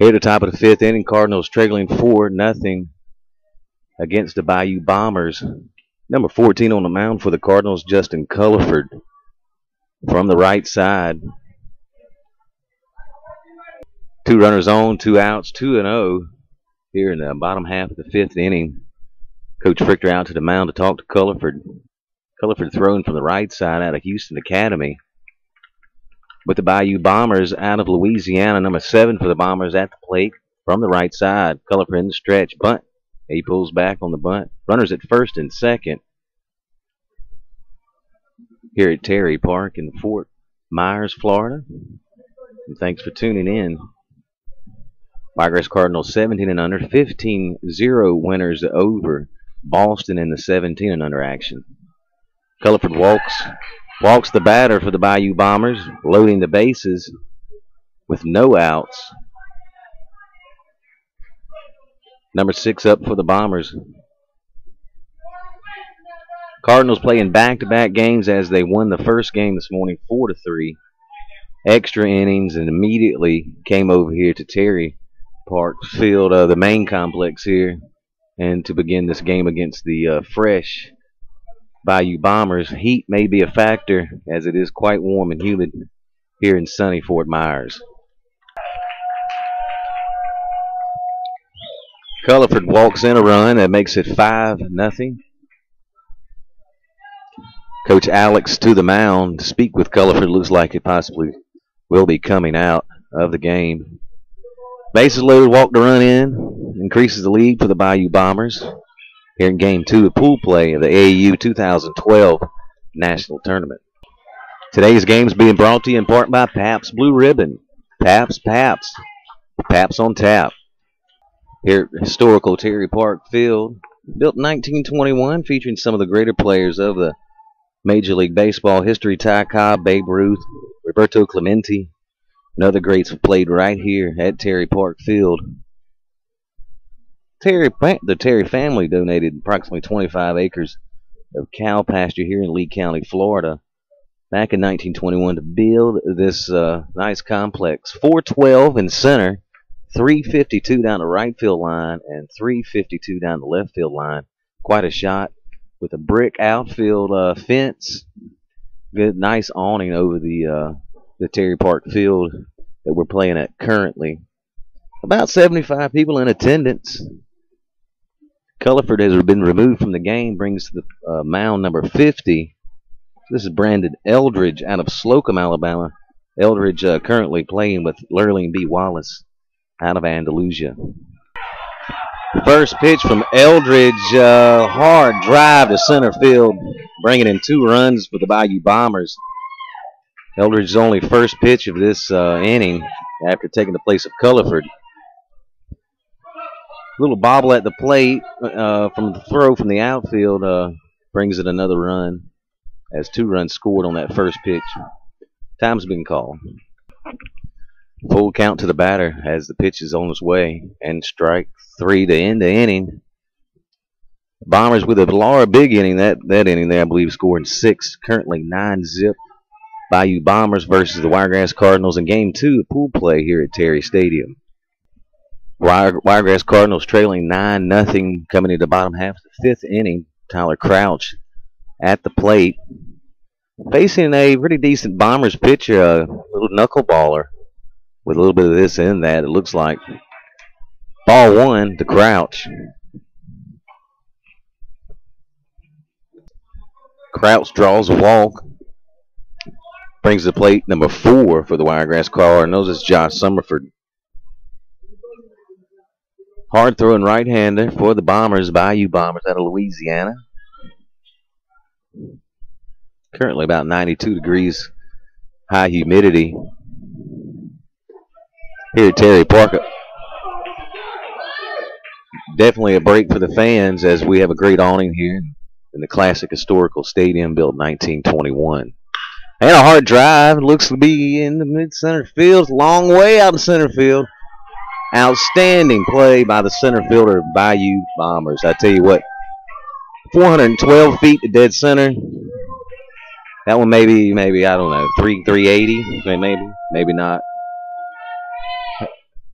Here at the top of the fifth inning, Cardinals trailing 4-0 against the Bayou Bombers. Number 14 on the mound for the Cardinals, Justin Culliford from the right side. 2 runners on, 2 outs, 2-0 here in the bottom half of the fifth inning. Coach Frichter out to the mound to talk to Culliford. Culliford thrown from the right side out of Houston Academy. With the Bayou Bombers out of Louisiana, number 7 for the Bombers at the plate from the right side. Culliford in the stretch, bunt. He pulls back on the bunt. Runners at first and second here at Terry Park in Fort Myers, Florida. And thanks for tuning in. Wiregrass Cardinals 17 and under, 15-0 winners over Boston in the 17 and under action. Culliford walks the batter for the Bayou Bombers, loading the bases with no outs. Number 6 up for the Bombers. Cardinals playing back-to-back games as they won the first game this morning 4-3. Extra innings and immediately came over here to Terry Park Field, the main complex here, and to begin this game against the fresh Bayou Bombers. Heat may be a factor as it is quite warm and humid here in sunny Fort Myers. Culliford walks in a run that makes it 5-0. Coach Alex to the mound to speak with Culliford. Looks like it possibly will be coming out of the game. Bases loaded, walked the run in, increases the lead for the Bayou Bombers here in Game 2 of pool play of the AAU 2012 National Tournament. Today's game is being brought to you in part by Pabst Blue Ribbon. Pabst on tap. Here at historical Terry Park Field, built in 1921, featuring some of the greater players of the Major League Baseball history. Ty Cobb, Babe Ruth, Roberto Clemente, and other greats have played right here at Terry Park Field. The Terry family donated approximately 25 acres of cow pasture here in Lee County, Florida, back in 1921 to build this nice complex. 412 in center, 352 down the right field line, and 352 down the left field line. Quite a shot with a brick outfield fence. Good, nice awning over the Terry Park Field that we're playing at currently. About 75 people in attendance. Culliford has been removed from the game, brings to the mound number 50. This is Brandon Eldridge out of Slocum, Alabama. Eldridge currently playing with Lurleen B. Wallace out of Andalusia. First pitch from Eldridge, hard drive to center field, bringing in 2 runs for the Bayou Bombers. Eldridge's only first pitch of this inning after taking the place of Culliford. Little bobble at the plate from the throw from the outfield brings it another run, as 2 runs scored on that first pitch. Time's been called. Full count to the batter as the pitch is on its way, and strike 3 to end the inning. Bombers with a big inning. That inning there, I believe, scoring 6. Currently 9-0. Bayou Bombers versus the Wiregrass Cardinals in Game 2 of pool play here at Terry Stadium. Wiregrass Cardinals trailing 9-0 coming into the bottom half of the 5th inning. Tyler Crouch at the plate, facing a pretty decent Bombers pitcher, a little knuckleballer with a little bit of this and that. It looks like ball 1 to Crouch. Crouch draws a walk, brings the plate number 4 for the Wiregrass Cardinals. It's Josh Summerford. Hard throwing right-hander for the Bombers, Bayou Bombers out of Louisiana. Currently about 92 degrees, high humidity here at Terry Park. Definitely a break for the fans as we have a great awning here in the classic historical stadium built in 1921. And a hard drive, looks to be in the mid-center field, long way out of center field. Outstanding play by the center fielder, Bayou Bombers. I tell you what, 412 feet to dead center. That one maybe I don't know, 380, maybe not.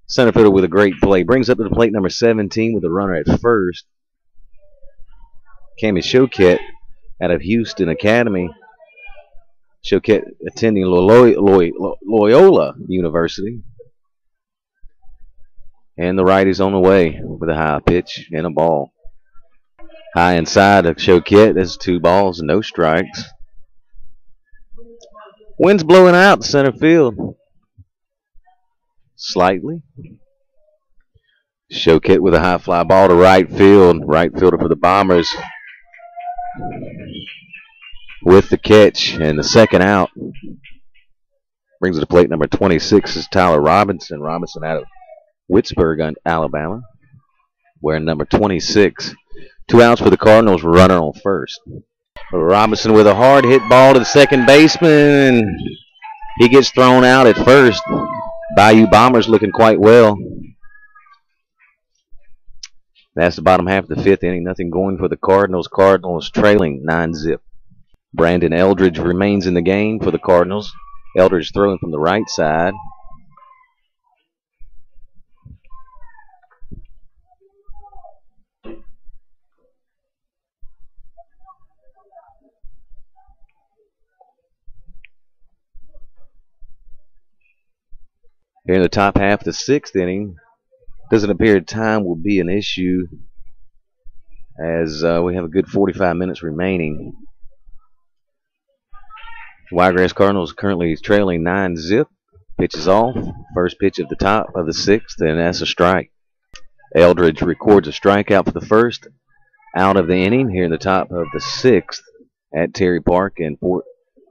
Center fielder with a great play. Brings up to the plate number 17 with a runner at first. Cammy Choquette out of Houston Academy. Choquette attending Loyola University. And the righty's on the way with a high pitch and a ball. High inside of Choquette. There's 2 balls and no strikes. Wind's blowing out the center field. Slightly. Choquette with a high fly ball to right field. Right fielder for the Bombers with the catch and the second out. Brings it to plate number 26 is Tyler Robinson. Robinson out of Whitesburg, Alabama, wearing number 26. 2 outs for the Cardinals, runner on first. Robinson with a hard hit ball to the second baseman. He gets thrown out at first. Bayou Bombers looking quite well. That's the bottom half of the 5th inning. Nothing going for the Cardinals. Cardinals trailing 9-zip. Brandon Eldridge remains in the game for the Cardinals. Eldridge throwing from the right side. Here in the top half of the 6th inning, doesn't appear time will be an issue as we have a good 45 minutes remaining. Wiregrass Cardinals currently trailing 9-zip. Pitches off. First pitch of the top of the 6th, and that's a strike. Eldridge records a strikeout for the first out of the inning here in the top of the 6th at Terry Park in Fort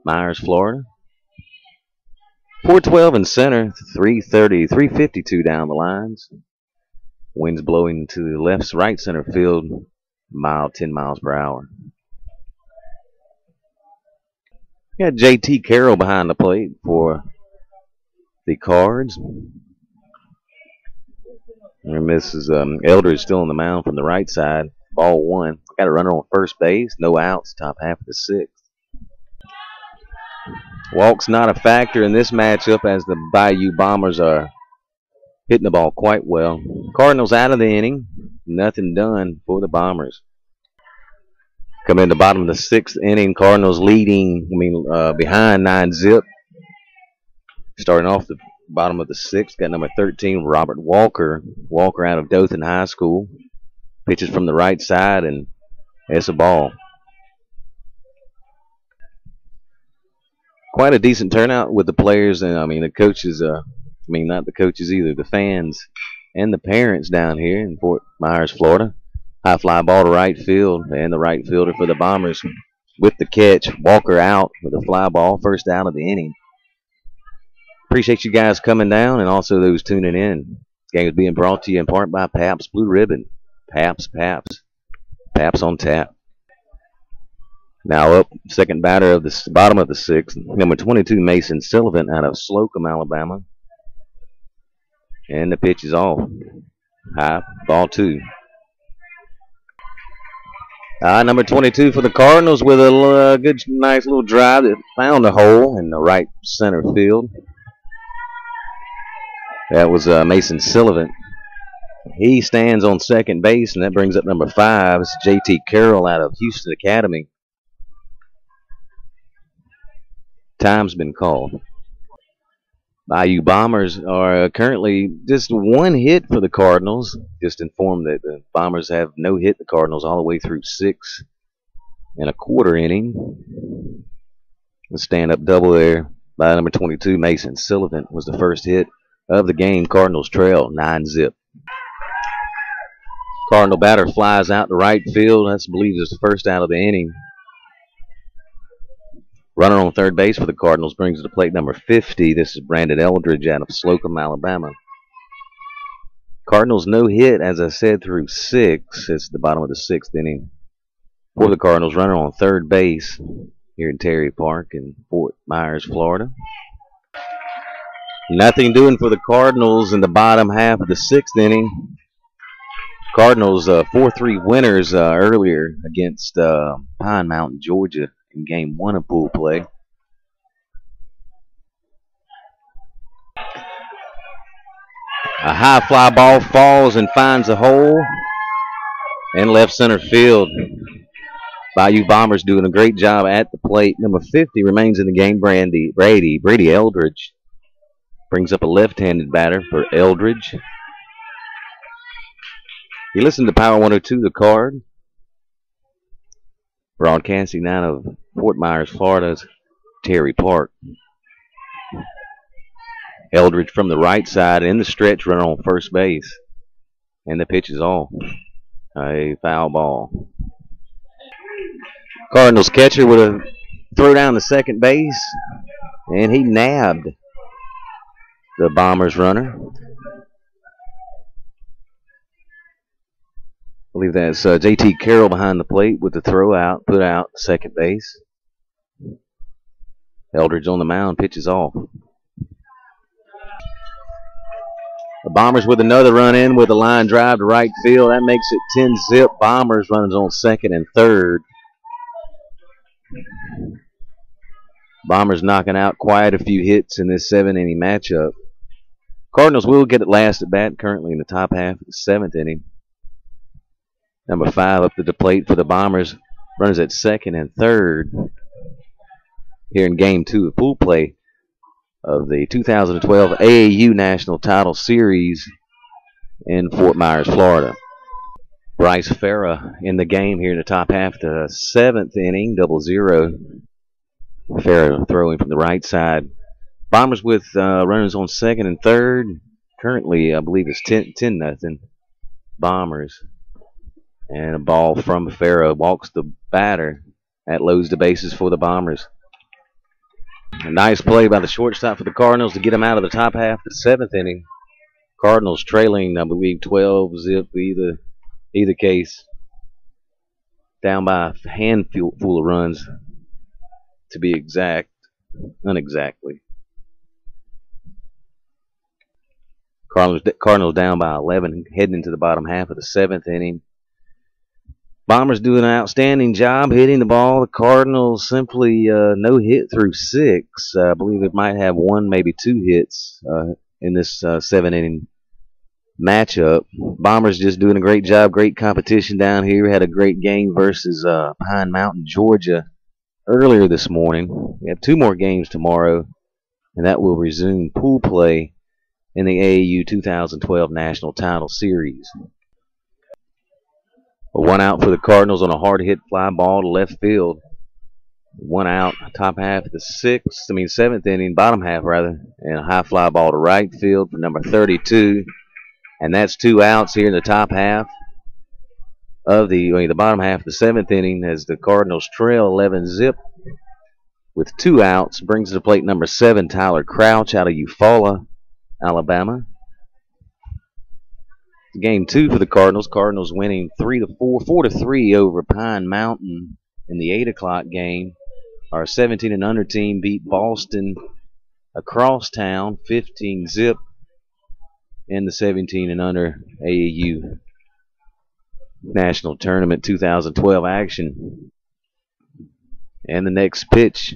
Myers, Florida. 412 in center, 330, 352 down the lines. Winds blowing to the left, right center field, 10 miles per hour. Got JT Carroll behind the plate for the Cards. And Mrs. Eldridge still on the mound from the right side. Ball 1. Got a runner on first base, no outs, top half of the 6th. Walks not a factor in this matchup as the Bayou Bombers are hitting the ball quite well. Cardinals out of the inning. Nothing done for the Bombers. Coming in the bottom of the 6th inning, Cardinals leading, behind 9-zip. Starting off the bottom of the 6th, got number 13, Robert Walker. Walker out of Dothan High School. Pitches from the right side, and it's a ball. Quite a decent turnout with the players and the coaches. Not the coaches either. The fans and the parents down here in Fort Myers, Florida. High fly ball to right field, and the right fielder for the Bombers with the catch. Walker out with a fly ball, first out of the inning. Appreciate you guys coming down and also those tuning in. This game is being brought to you in part by Pabst Blue Ribbon. Pabst on tap. Now up, second batter of the bottom of the 6th, number 22, Mason Sullivan out of Slocum, Alabama. And the pitch is off. High, ball 2. Number 22 for the Cardinals with a good, nice little drive that found a hole in the right center field. That was Mason Sullivan. He stands on second base, and that brings up number 5, JT Carroll out of Houston Academy. Time's been called. Bayou Bombers are currently just 1 hit for the Cardinals. Just informed that the Bombers have no hit the Cardinals all the way through 6 1/4 inning. The stand-up double there by number 22, Mason Sullivan, was the first hit of the game. Cardinals trail 9-zip. Cardinal batter flies out to right field. That's, I believe, is the first out of the inning. Runner on third base for the Cardinals brings it to plate number 50. This is Brandon Eldridge out of Slocum, Alabama. Cardinals no hit, as I said, through 6. It's the bottom of the 6th inning. For the Cardinals, runner on third base here in Terry Park in Fort Myers, Florida. Nothing doing for the Cardinals in the bottom half of the 6th inning. Cardinals 4-3 winners earlier against Pine Mountain, Georgia, in game 1 of pool play. A high fly ball falls and finds a hole in left center field. Bayou Bombers doing a great job at the plate. Number 50 remains in the game. Brady Eldridge brings up a left-handed batter for Eldridge. You listen to Power 102, The Card. Broadcasting out of Fort Myers, Florida's Terry Park. Eldridge from the right side in the stretch, running on first base. And the pitch is off. A foul ball. Cardinals catcher with a throw down to second base. And he nabbed the Bombers runner. I believe that's J.T. Carroll behind the plate with the throw out, put out second base. Eldridge on the mound, pitches off. The Bombers with another run in with a line drive to right field. That makes it 10-zip. Bombers runs on second and third. Bombers knocking out quite a few hits in this 7-inning matchup. Cardinals will get it last at bat, currently in the top half of the 7th inning. Number 5 up to the plate for the Bombers. Runners at second and third. Here in Game 2 of pool play of the 2012 AAU National Title Series in Fort Myers, Florida. Bryce Farah in the game here in the top half of the 7th inning, 0-0. Farah throwing from the right side. Bombers with runners on second and third. Currently, I believe it's 10-0. Bombers. And a ball from Farah walks the batter. That loads the bases for the Bombers. A nice play by the shortstop for the Cardinals to get them out of the top half of the 7th inning. Cardinals trailing, I believe, 12-zip either case. Down by a handful of runs, to be exact, unexactly. Cardinals down by 11, heading into the bottom half of the 7th inning. Bombers doing an outstanding job hitting the ball. The Cardinals simply no hit through 6. I believe it might have 1, maybe 2 hits in this 7-inning matchup. Bombers just doing a great job. Great competition down here. Had a great game versus Pine Mountain, Georgia earlier this morning. We have 2 more games tomorrow, and that will resume pool play in the AAU 2012 National Title Series. 1 out for the Cardinals on a hard hit fly ball to left field. 1 out, top half of the 7th inning, bottom half rather, and a high fly ball to right field for number 32. And that's 2 outs here in the top half of the bottom half of the 7th inning as the Cardinals trail 11-zip with 2 outs. Brings to the plate number 7, Tyler Crouch out of Eufaula, Alabama. Game 2 for the Cardinals. Cardinals winning 3-4, 4-3 over Pine Mountain in the 8 o'clock game. Our 17 and under team beat Boston across town 15-zip in the 17 and under AAU National Tournament 2012 action. And the next pitch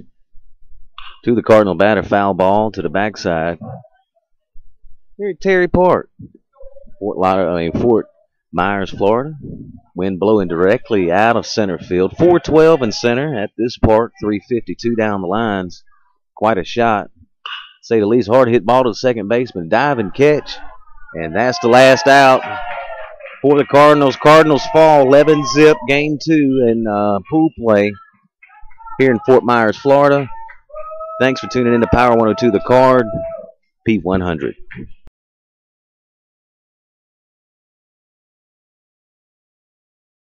to the Cardinal batter, foul ball to the backside. Here at Terry Park. Fort Myers, Florida. Wind blowing directly out of center field. 412 in center at this park. 352 down the lines. Quite a shot. To say the least, hard hit ball to the second baseman. Dive and catch. And that's the last out for the Cardinals. Cardinals fall 11-zip. Game 2 in pool play here in Fort Myers, Florida. Thanks for tuning in to Power 102 The Card. P100.